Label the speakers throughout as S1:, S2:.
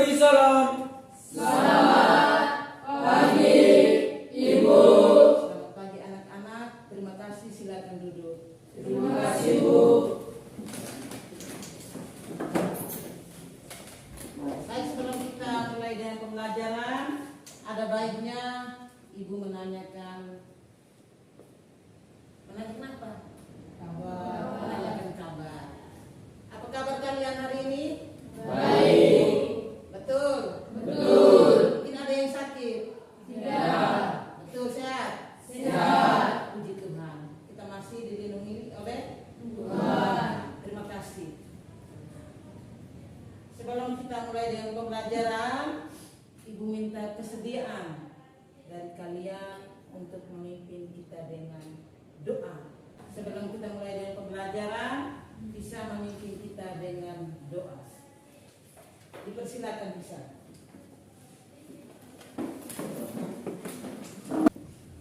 S1: Beri salam.
S2: Selamat pagi, Ibu.
S3: Selamat pagi anak-anak. Terima kasih, silakan duduk.
S2: Terima kasih, Bu.
S3: Baik, sebelum kita mulai dengan pembelajaran, ada baiknya Ibu menanyakan apa? Kabar. Menanyakan kabar. Apa kabar kalian hari ini?
S2: Baik.
S3: Betul.
S2: Betul.
S3: Mungkin ada yang sakit?
S2: Tidak.
S3: Betul, sehat?
S2: Sehat.
S3: Puji Tuhan. Kita masih dilindungi oleh
S2: Tuhan.
S3: Terima kasih. Sebelum kita mulai dengan pembelajaran, Ibu minta kesediaan dari kalian untuk memimpin kita dengan doa. Sebelum kita mulai dengan pembelajaran, bisa memimpin kita dengan doa. Dipersilakan bisa.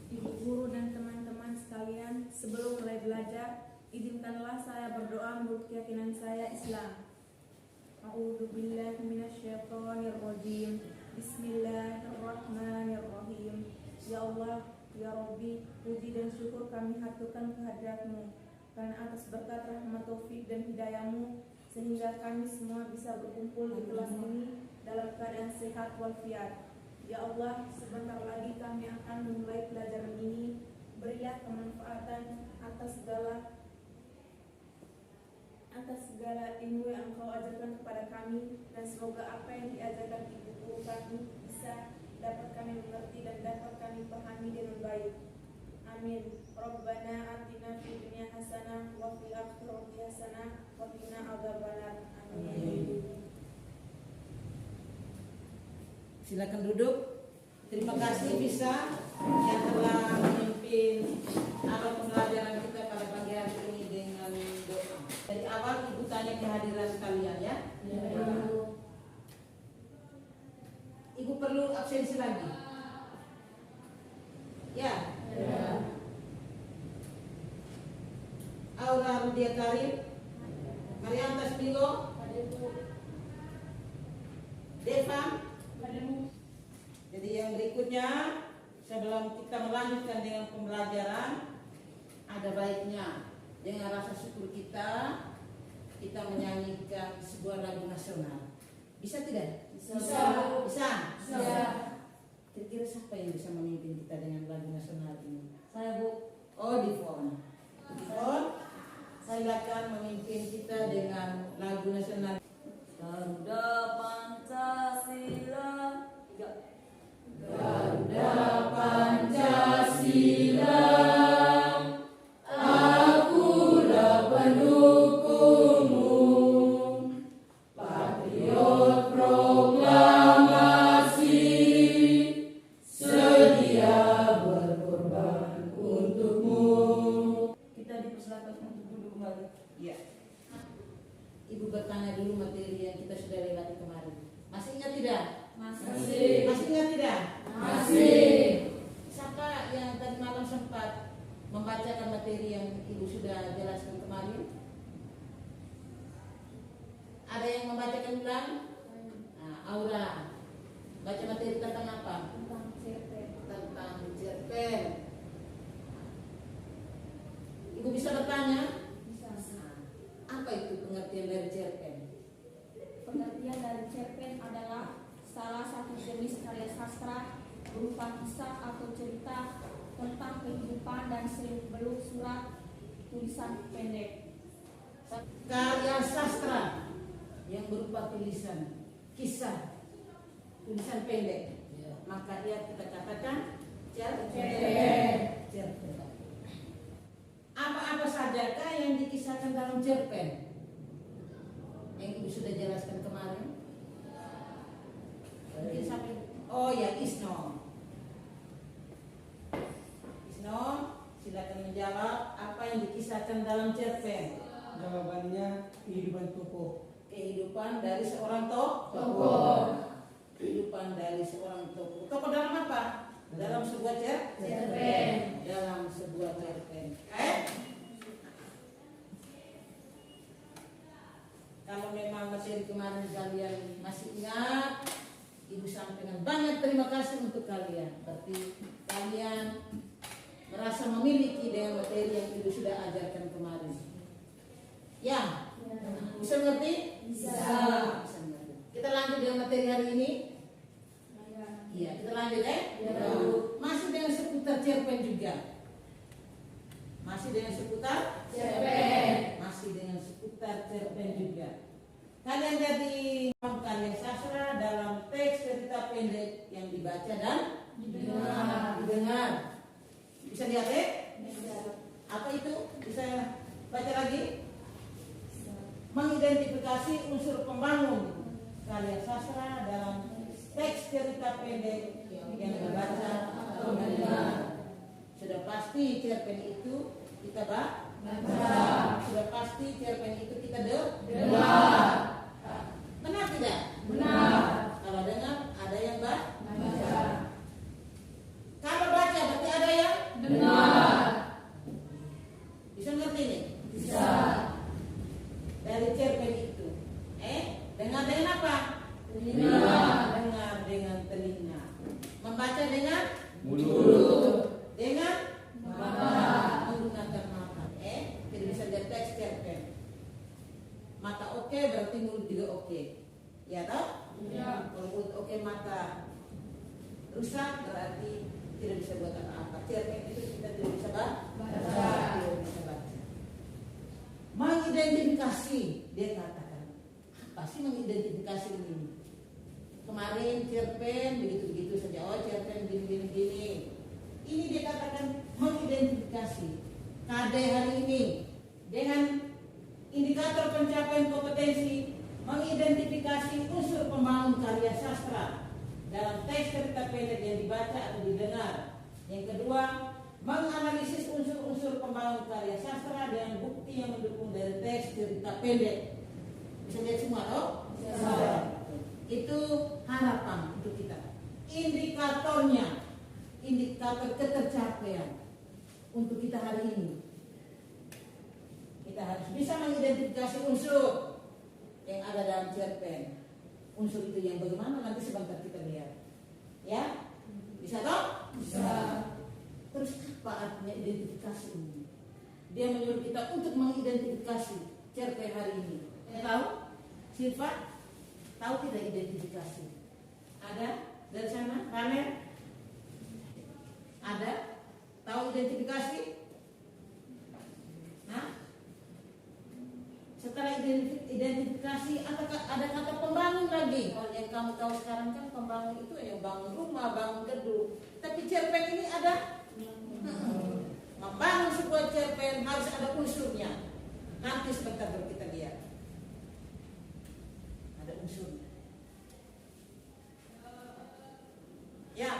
S4: Ibu guru dan teman-teman sekalian, sebelum mulai belajar, izinkanlah saya berdoa menurut keyakinan saya Islam. A'udzubillahi minasyaitonirrajim. Bismillahirrahmanirrahim. Ya Allah, ya Rabbi, puji dan syukur kami haturkan kehadirat-Mu karena atas berkat rahmat taufik dan hidayah-Mu sehingga kami semua bisa berkumpul di kelas ini dalam keadaan sehat walafiat. Ya Allah, sebentar lagi kami akan memulai pelajaran ini. Berilah kemanfaatan atas segala ilmu yang Engkau ajarkan kepada kami, dan semoga apa yang diajarkan ibu guru kami bisa dapat kami mengerti dan dapat kami pahami dengan baik. Amin. Rabbana atina fid dunya hasanah wa fil akhirati hasanah wa qina adzabannar. Amin.
S3: Silakan duduk. Terima kasih bisa yang telah memimpin awal pembelajaran kita pada pagi hari ini dengan doa. Dari awal Ibu tanya kehadiran kalian ya. Ibu perlu absensi lagi? Ya. Aura Rudia Karim, Mariam Tasbilo, Devan. Jadi yang berikutnya, sebelum kita melanjutkan dengan pembelajaran, ada baiknya dengan rasa syukur kita menyanyikan sebuah lagu nasional. Bisa tidak?
S2: Bisa.
S3: Bisa.
S2: Bisa.
S3: Kira-kira siapa yang bisa memimpin kita dengan lagu nasional ini?
S2: Saya, Bu.
S3: Oh, Divon. Silakan memimpin kita dengan lagu nasional.
S2: Garuda Pancasila.
S3: Garuda
S2: Pancasila. Akulah pendukungmu. Patriot proklamasi. Sedia berkorban untukmu.
S3: Kita dipersilakan untuk duduk kembali. Ya. Ibu bertanya dulu materi yang kita sudah lewati kemarin. Masih ingat tidak?
S2: Masih.
S3: Masih ingat tidak?
S2: Masih.
S3: Siapa yang tadi malam sempat membacakan materi yang Ibu sudah jelaskan kemarin? Ada yang membacakan ulang? Nah, Aura, baca materi tentang apa?
S4: Tentang cerpen.
S3: Tentang cerpen. Ibu bisa bertanya?
S4: Bisa.
S3: Apa itu pengertian dari cerpen?
S4: Pengertian dari cerpen adalah salah satu jenis karya sastra berupa kisah atau cerita tentang kehidupan dan sering beluk surat tulisan pendek.
S3: Karya sastra yang berupa tulisan, kisah, tulisan pendek. Maka ia kita katakan cerpen. Cerpen. Apa-apa sajakah yang dikisahkan dalam cerpen? Yang Ibu sudah jelaskan kemarin. Mungkin sampai, oh ya, Isno, silakan menjawab apa yang dikisahkan dalam cerpen.
S1: Jawabannya kehidupan tokoh.
S3: Kehidupan dari seorang tokoh. Kehidupan dari seorang tokoh. Tokoh dalam apa? Dalam sebuah cerpen. Dalam sebuah cerpen. Kalau memang materi kemarin kalian masih ingat, banyak terima kasih untuk kalian. Berarti kalian merasa memiliki dengan materi yang Ibu sudah ajarkan kemarin. Ya, bisa mengerti? Bisa mengerti. Kita lanjut dengan materi hari ini. Iya, kita lanjut Masih dengan seputar cerpen juga. Masih dengan seputar cerpen juga. Kalian jadi karya sastra dalam teks cerita pendek yang dibaca dan didengar. Bisa lihat Apa itu? Bisa baca lagi? Mengidentifikasi unsur pembangun karya sastra dalam teks cerita pendek yang dibaca atau didengar. Sudah pasti cerpen itu kita baca. Sudah pasti cerpen itu kita dengar. Benar tidak?
S2: Benar.
S3: Kalau dengar ada yang baca. Kalau baca berarti ada yang
S2: Benar.
S3: Bisa ngerti nih?
S2: Bisa.
S3: Dari cerpen itu. Dengar dengan apa?
S2: Telinga.
S3: Dengar dengan telinga. Membaca dengan
S2: Mulut.
S3: dengan
S2: Mata.
S3: menggunakan mata. Tidak bisa lihat teks cerpen. Mata oke berarti mulut juga oke. Ya toh?
S2: Ya.
S3: Kalau mulut oke mata rusak berarti tidak bisa buat apa-apa. Cerpen itu kita tidak bisa baca. Tidak bisa baca. Mengidentifikasi, dia katakan apa sih mengidentifikasi ini? Kemarin cerpen begitu-begitu saja. Oh cerpen gini. Ini dia katakan mengidentifikasi. KD hari ini dengan indikator pencapaian kompetensi mengidentifikasi unsur pembangun karya sastra dalam teks cerita pendek yang dibaca atau didengar. Yang kedua, menganalisis unsur-unsur pembangun karya sastra dengan bukti yang mendukung dari teks cerita pendek. Bisa lihat semua toh? Itu harapan untuk kita. Indikatornya, indikator ketercapaian untuk kita hari ini. Kita harus bisa mengidentifikasi unsur yang ada dalam cerpen. Unsur itu yang bagaimana nanti sebentar kita lihat. Ya? Bisa toh?
S2: Bisa.
S3: Terus apa artinya identifikasi ini? Dia menyuruh kita untuk mengidentifikasi cerpen hari ini. Tahu? Sifat? Tahu tidak identifikasi? Ada dari sana? Ramen? Ada? Tahu identifikasi? Nah? Setelah identifikasi ada kata pembangun lagi. Kalau yang kamu tahu sekarang kan pembangun itu yang bangun rumah, bangun gedung. Tapi cerpen ini ada membangun sebuah cerpen harus ada unsurnya. Nanti sebentar baru kita lihat. Ada unsurnya. Ya,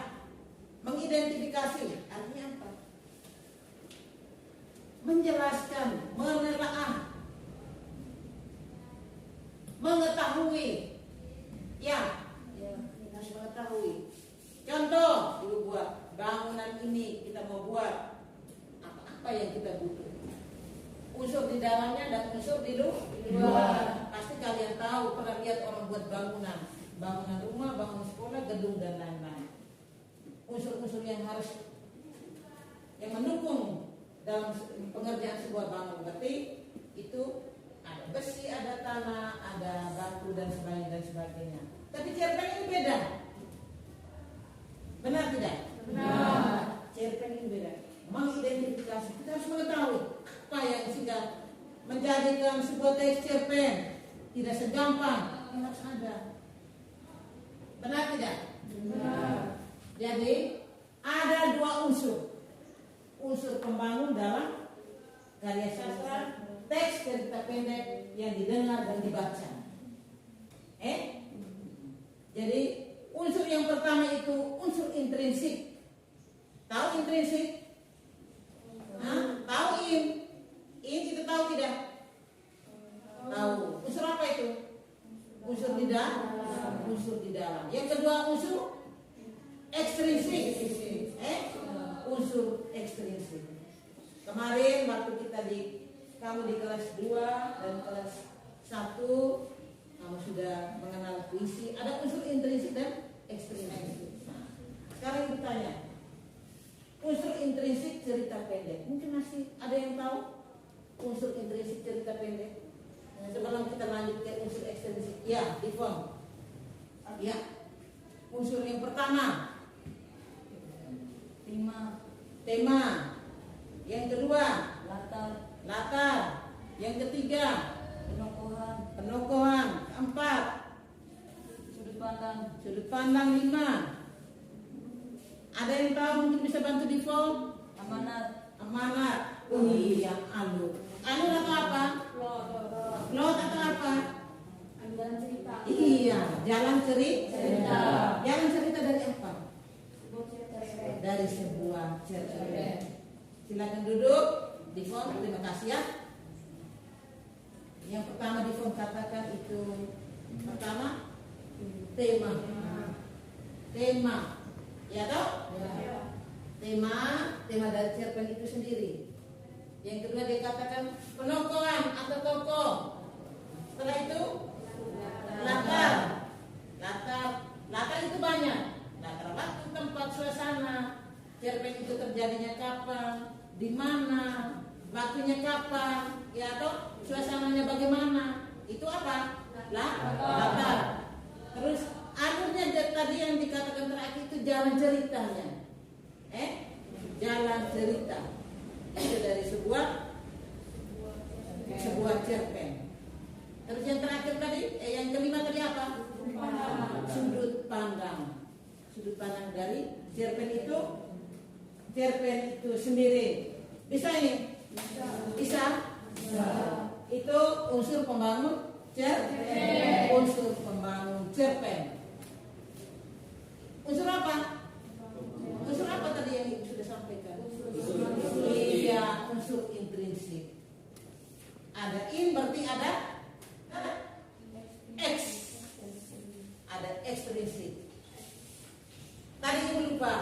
S3: mengidentifikasi artinya apa? Menjelaskan, menelaah, mengetahui. Ya, harus mengetahui. Contoh, dulu buat bangunan ini kita mau buat apa yang kita butuh. Unsur di dalamnya dan unsur di luar. Pasti kalian tahu, pernah lihat orang buat bangunan rumah, bangun sekolah, gedung dan lain-lain. Unsur-unsur yang mendukung dalam pengerjaan sebuah bangunan berarti itu ada besi, ada tanah, ada batu dan sebagainya. Tapi cerpen ini beda. Benar tidak?
S2: Benar.
S3: Cerpen ini beda. Mengidentifikasi, kita harus mengetahui apa yang sudah menjadikan sebuah teks cerpen tidak segampang yang harus ada. Benar tidak?
S2: Benar.
S3: Jadi ada dua unsur pembangun dalam karya sastra teks cerita pendek yang didengar dan dibaca. Jadi unsur yang pertama itu unsur intrinsik. Tahu intrinsik? Tahu in kita tahu tidak? Tahu. Unsur apa itu? Unsur di dalam. Unsur di dalam. Yang kedua unsur ekstrinsik. Unsur ekstrinsik. Kemarin waktu kamu di kelas 2 dan kelas 1 kamu sudah mengenal puisi. Ada unsur intrinsik dan ekstrinsik. Sekarang ibu tanya, unsur intrinsik cerita pendek. Mungkin masih ada yang tahu unsur intrinsik cerita pendek? Sebelum kita lanjut ke unsur ekstrinsik, ya, di form. Ya, unsur yang pertama tema. Yang kedua latar. Yang ketiga penokohan. Keempat sudut pandang. 5. Ada yang tahu mungkin bisa bantu di form? Amanat. Oh iya, alur atau apa? Plot atau apa? Iya, jalan cerita. Jalan cerita dari apa? Dari sebuah cerita. Silakan duduk di form. Terima kasih ya. Yang pertama di form katakan itu pertama tema. Ya toh? Tema dari cerpen itu sendiri. Yang kedua dia katakan penokohan atau tokoh. Setelah itu latar itu banyak. Latar waktu, tempat, suasana. Cerpen itu terjadinya kapan, di mana, waktunya kapan, ya toh, suasananya bagaimana. Itu apa? Latar. Terus alurnya tadi yang dikatakan terakhir itu jalan ceritanya. Jalan cerita. Itu dari sebuah cerpen. Terus yang terakhir tadi, yang kelima tadi apa? Sudut pandang. Sudut pandang dari cerpen itu sendiri. Bisa ini? Bisa. Itu unsur pembangun cerpen. Unsur pembangun cerpen. Unsur apa? Unsur apa tadi yang sudah sampaikan? Iya, unsur intrinsik. Ada in berarti ada X. Ada ekstrinsik. Tadi ibu lupa.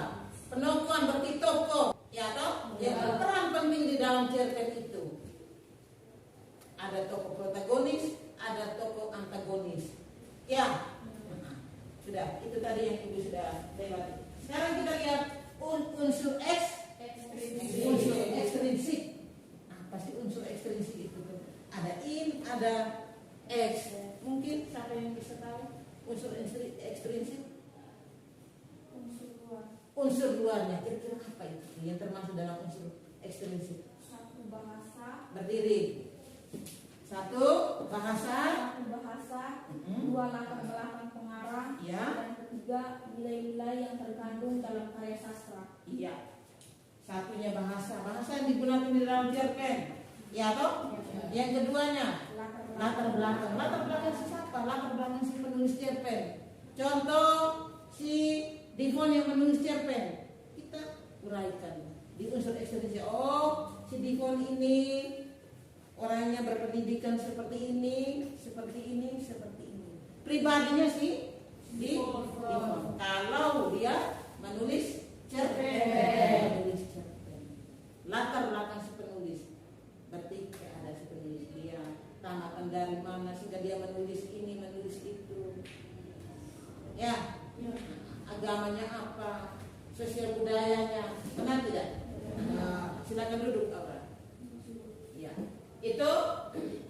S3: Penokohan berarti tokoh, ya toh? Yang berperan penting di dalam cerpen itu. Ada tokoh protagonis, ada tokoh antagonis. Ya, sudah. Itu tadi yang ibu sudah lewati. Sekarang kita lihat unsur unsur ekstrinsik. Apa sih unsur ekstrinsik itu? Ada in, ada X. Mungkin siapa yang bisa tahu unsur ekstrinsik? Unsur luarnya, kira-kira apa itu yang termasuk dalam unsur ekstrinsik?
S4: Satu bahasa.
S3: Berdiri. Satu bahasa.
S4: Dua latar belakang pengarang.
S3: Ya.
S4: Dan ketiga nilai-nilai yang terkandung dalam karya sastra.
S3: Iya. Satunya bahasa yang digunakan di dalam cerpen. Ya toh? Yang keduanya latar belakang. Latar belakang siapa? Latar belakang si penulis cerpen. Contoh si Divon yang menulis cerpen, kita uraikan di unsur ekstrinsik. Oh, si Divon ini orangnya berpendidikan seperti ini. Pribadinya sih Divon. Kalau dia menulis cerpen. Latar belakang si penulis, berarti ada si penulis dia tamatan dari mana sehingga dia menulis ini, menulis itu. Ya. Agamanya apa, sosial budayanya, benar tidak? Silakan duduk, Aura. Ya, itu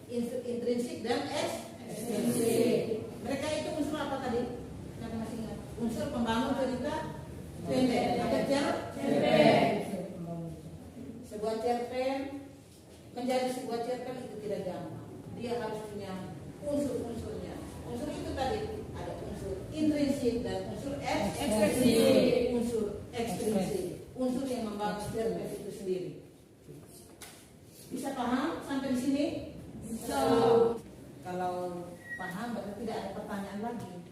S3: intrinsik dan ekstrinsik. Mereka itu unsur apa tadi? Karena masih ingat. Unsur pembangun cerita pendek. Ada cerpen. Sebuah cerpen menjadi sebuah cerpen itu tidak gampang. Dia harus punya unsur-unsurnya. Unsur itu tadi. Ada unsur intrinsik dan unsur ekstrinsik. Unsur yang membangun cerpen itu sendiri. Bisa paham sampai di sini? Kalau paham berarti tidak ada pertanyaan lagi.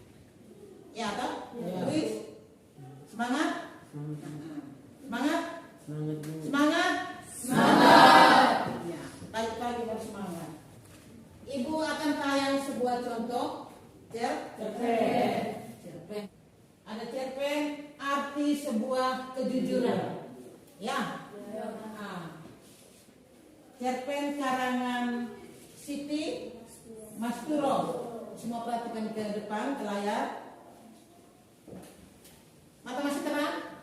S3: Ya kan? Luis, semangat? Semangat. Ya, pagi-pagi harus semangat. Ibu akan tayang sebuah contoh cerpen. Ada cerpen arti sebuah kejujuran. Ya. Cerpen karangan Siti Masturo. Semua perhatikan ke depan ke layar. Mata masih terang?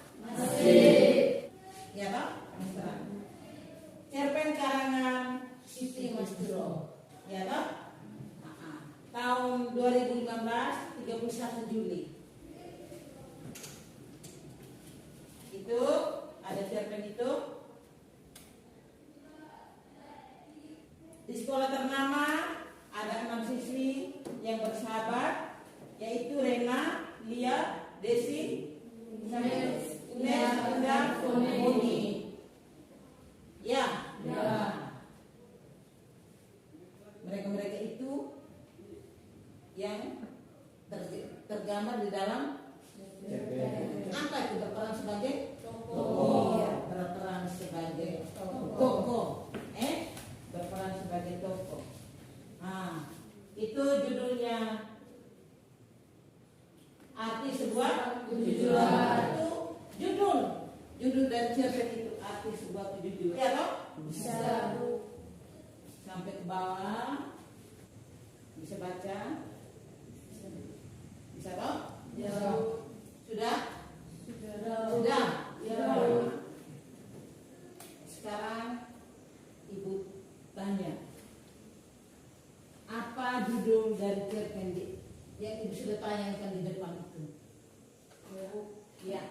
S3: Desi, Ines, Unda, Foni. Ya. Mereka-mereka itu yang tergambar di dalam apa itu berperan sebagai tokoh. Iya, berperan sebagai tokoh. Berperan sebagai tokoh. Nah, itu judulnya arti sebuah kejujuran. Itu judul dari cerpen itu arti sebuah kejujuran. Ya toh? Bisa. Sampai ke bawah bisa baca. Bisa toh?
S2: Ya.
S3: Sudah? Sudah.
S2: Ya.
S3: Sekarang Ibu tanya, apa judul dari cerpen yang Ibu sudah tanyakan di depan itu? Ya.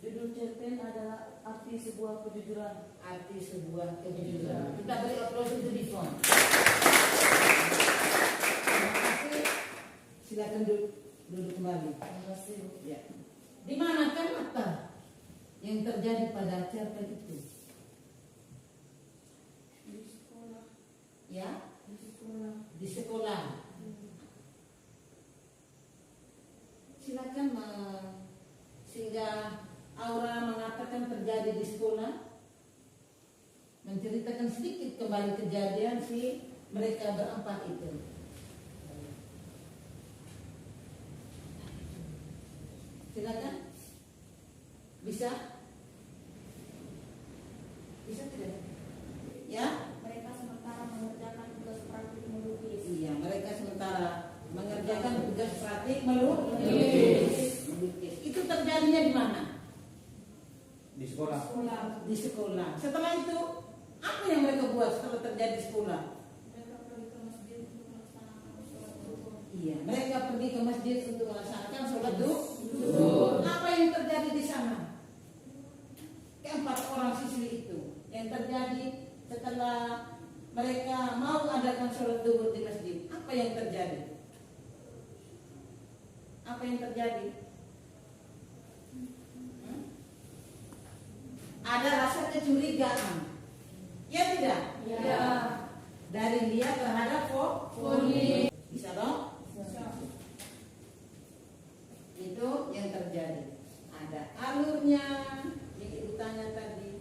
S2: Judul cerpen adalah arti sebuah kejujuran.
S3: Arti sebuah kejujuran. Kita beri aplaus untuk Divon. Terima kasih. Silakan duduk kembali.
S2: Terima kasih.
S3: Ya. Di manakah mata yang terjadi pada cerpen itu?
S2: Di sekolah.
S3: Ya,
S2: Di sekolah.
S3: di sekolah. Silakan sehingga Aura mengatakan terjadi di sekolah, menceritakan sedikit kembali kejadian si mereka berempat itu. Silakan. Bisa? Bisa tidak? Ya?
S4: Mereka sementara mengerjakan tugas praktik melukis.
S3: Iya, mereka sementara mengerjakan tugas praktik melukis. Itu terjadinya di mana?
S1: Di sekolah.
S3: Di sekolah. Setelah itu, apa yang mereka buat setelah terjadi di sekolah?
S4: Mereka pergi ke masjid untuk melaksanakan sholat zuhur.
S3: Iya, mereka pergi ke masjid untuk melaksanakan sholat zuhur. Apa yang terjadi di sana? Keempat orang siswi itu yang terjadi setelah mereka mau adakan sholat zuhur di masjid. Apa yang terjadi? Apa yang terjadi? Ada rasa kecurigaan. Ya tidak?
S2: Ya.
S3: Dari dia terhadap Foni. Bisa dong? Itu yang terjadi. Ada alurnya yang Ibu tanya tadi,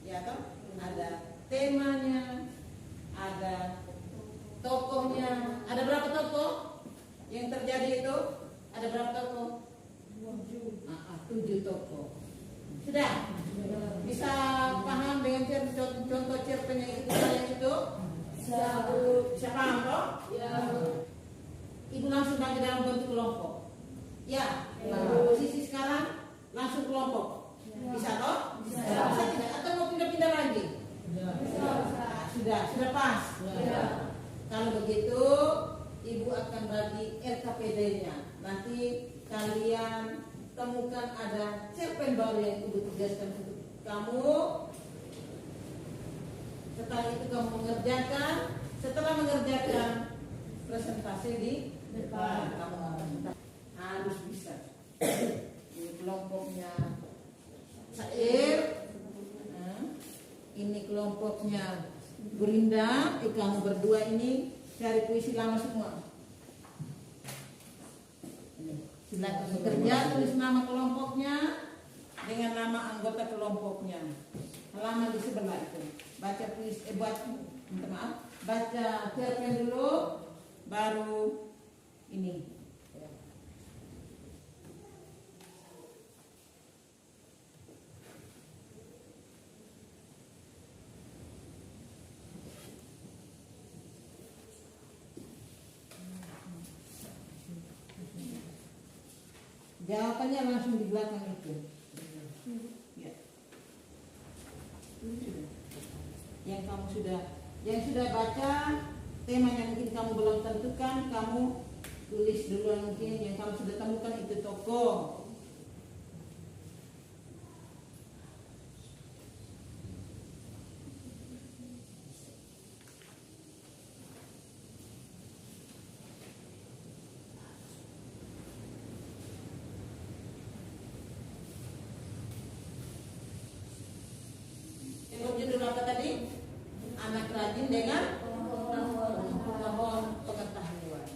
S3: ya toh? Ada temanya, ada tokohnya. Ada berapa tokoh yang terjadi itu? Ada berapa tokoh? 7 tokoh. Sudah? Bisa paham dengan contoh cerpen yang Ibu tanya itu? Bisa paham toh?
S2: Ya.
S3: Ibu langsung bagi dalam bentuk kelompok. Ya. Posisi sekarang langsung kelompok. Bisa toh?
S2: Bisa.
S3: Bisa tidak? Atau mau pindah-pindah lagi? Nah, sudah pas.
S2: Ya.
S3: Kalau begitu, Ibu akan bagi RKPD-nya. Nanti kalian temukan ada cerpen baru yang Ibu tugaskan untuk kamu. Setelah itu kamu mengerjakan. Setelah mengerjakan presentasi di depan, kamu harus bisa. Ini kelompoknya Sair, ini kelompoknya Burinda. Kamu berdua ini cari puisi lama semua. Silakan bekerja, tulis nama kelompoknya dengan nama anggota kelompoknya. Halaman di sebelah itu. Baca puisi, baca cerpen dulu, baru ini. Jawabannya langsung di belakang itu. Ya. Yang sudah baca temanya mungkin kamu belum tentukan, kamu tulis dulu mungkin yang kamu sudah temukan itu tokoh. rajin dengan
S2: pengetahuan.
S3: pengetahuan.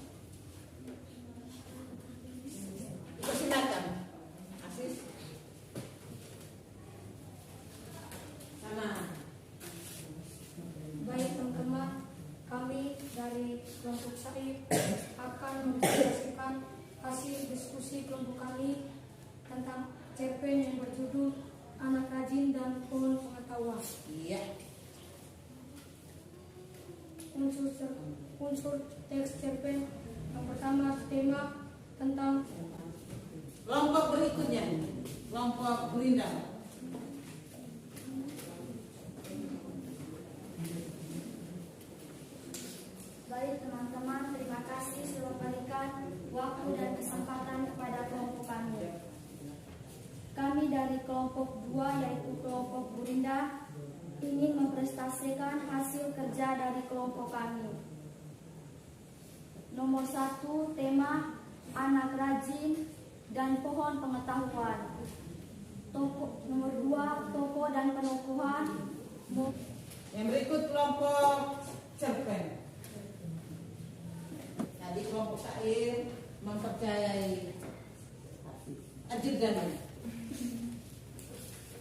S3: Silakan, Asis. Sana.
S5: Baik teman-teman, kami dari kelompok Saif akan mempresentasikan hasil diskusi kelompok kami tentang cerpen yang berjudul Anak Rajin dan Pohon Pengetahuan.
S3: Iya.
S5: Unsur teks cerpen yang pertama tema tentang
S3: Kelompok berikutnya, kelompok Gurindam.
S6: Baik teman-teman, terima kasih sudah memberikan waktu dan kesempatan kepada kelompok kami. Kami dari kelompok 2 yaitu kelompok Gurinda ingin mempresentasikan hasil kerja dari kelompok kami. Nomor 1 tema anak rajin dan pohon pengetahuan. Nomor 2 tokoh dan penokohan.
S3: Yang berikut kelompok cerpen. Tadi kelompok Sair mempercayai ajudannya.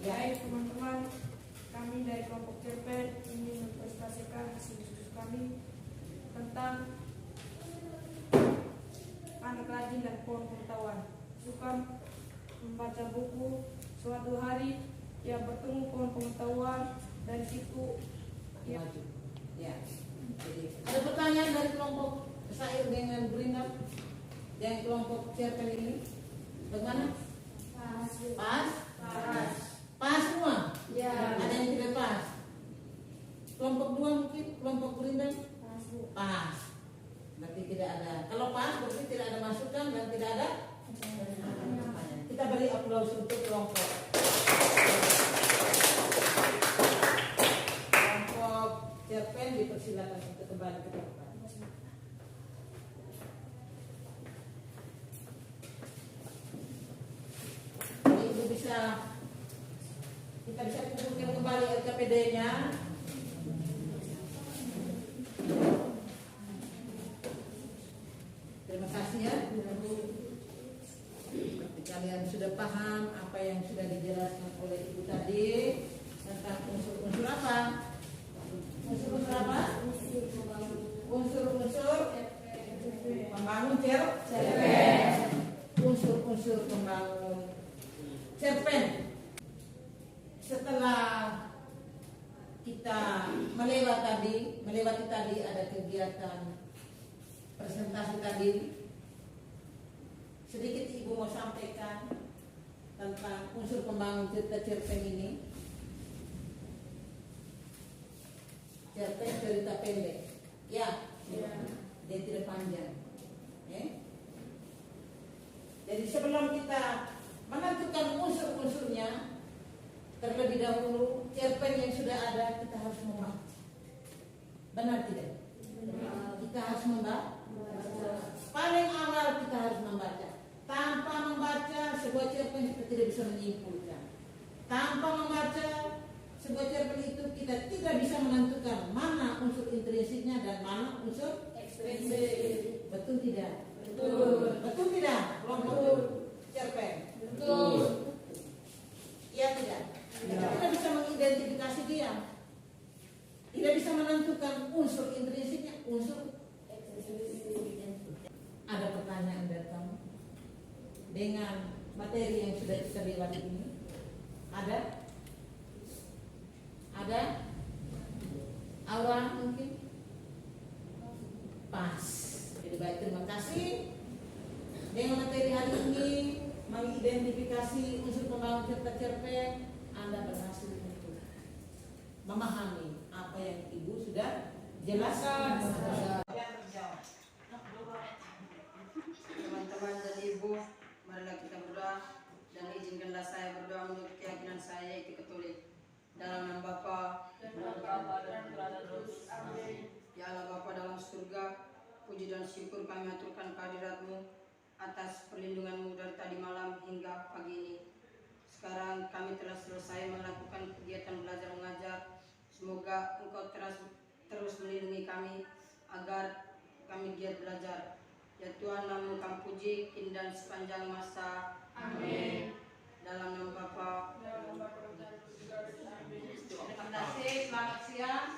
S3: Ya,
S4: Baik teman-teman, kami dari kelompok cerpen ingin mempresentasikan hasil diskusi kami tentang anak rajin dan pohon pengetahuan. Suka membaca buku, suatu hari ia bertemu pohon pengetahuan dan situ ia
S3: maju. Ya. Jadi, ada pertanyaan dari kelompok Sair dengan Gurindam dan kelompok cerpen ini. Bagaimana? Pas? Pas semua?
S2: Ya.
S3: Ada yang tidak pas? Kelompok 2 mungkin, kelompok Gurindam? Pas. Berarti tidak ada. Kalau pas berarti tidak ada masukan dan tidak ada. Kita beri aplaus untuk kelompok cerpen, dipersilakan untuk kembali ke tempat. Ibu kita bisa kumpulkan kembali LKPD-nya. Terima kasih ya. Kalian sudah paham apa yang sudah dijelaskan oleh Ibu tadi tentang unsur-unsur apa? Unsur-unsur apa? Unsur-unsur pembangun cerpen. Unsur-unsur pembangun cerpen. Setelah kita melewati tadi ada kegiatan presentasi tadi, sedikit Ibu mau sampaikan tentang unsur pembangun cerpen ini. Cerpen cerita pendek, ya, dia tidak panjang. Jadi sebelum kita menentukan unsur-unsurnya, terlebih dahulu cerpen yang sudah ada kita harus membaca. Benar tidak? Kita harus membaca. Paling awal kita harus membaca. Tanpa membaca sebuah cerpen kita tidak bisa menyimpulkan. Tanpa membaca sebuah cerpen itu kita tidak bisa menentukan mana unsur intrinsiknya dan mana unsur ekstrinsik. Betul tidak? Betul. Betul tidak? Kelompok cerpen. Betul. Iya tidak? Kita tidak bisa mengidentifikasi dia. Tidak bisa menentukan unsur intrinsiknya, unsur ekstrinsik. Ada pertanyaan dari kamu dengan materi yang sudah kita lewati ini? Ada? Ada? Awal mungkin? Pas. Jadi baik, terima kasih. Dengan materi hari ini mengidentifikasi unsur pembangun cerpen, Anda berhasil untuk memahami apa yang Ibu sudah jelaskan.
S7: Teman-teman dan Ibu, marilah kita berdoa dan izinkanlah saya berdoa menurut keyakinan saya yaitu Katolik. Dalam nama Bapa dan Amin. Ya Allah Bapa dalam surga, puji dan syukur kami aturkan kehadirat-Mu atas perlindungan-Mu dari tadi malam hingga pagi ini. Sekarang kami telah selesai melakukan kegiatan belajar mengajar. Semoga Engkau terus agar kami giat belajar. Ya Tuhan, namu kami puji kini dan sepanjang masa. Amin. Dalam nama Bapa.
S3: Terima kasih, selamat siang.